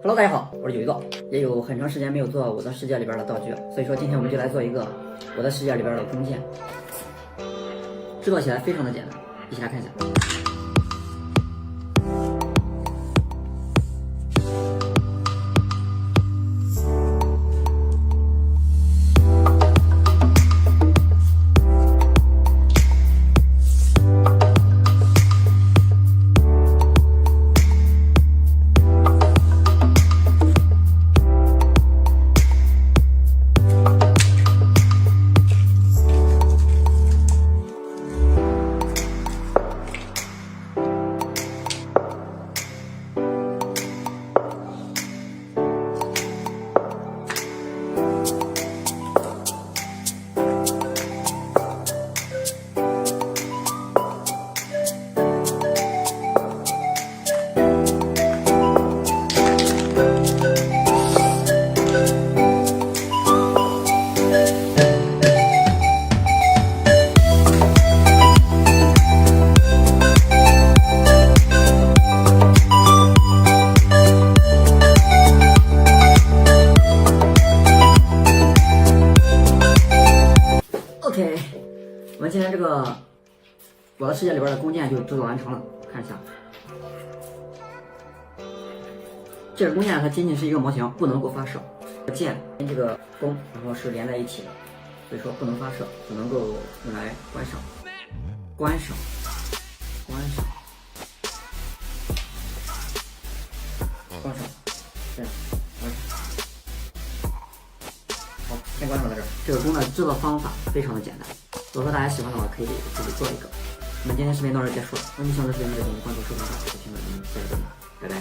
Hello，大家好，我是有一个，也有很长时间没有做我的世界里边的道具了，所以说今天我们就来做一个我的世界里边的弓箭，制作起来非常的简单，一起来看一下。OK， 我们今天这个我的世界里边的弓箭就制作完成了，看一下。这个弓箭它仅仅是一个模型，不能够发射。箭跟这个弓然后是连在一起的，所以说不能发射，只能够用来观赏。观赏，这样观赏。好，先观赏到这儿。这个弓的制作方法非常的简单，如果说大家喜欢的话，可以自己做一个。我们今天视频到这儿结束了。如果你喜欢这视频，记得点击关注、收藏、打开、评论，下期见，拜拜。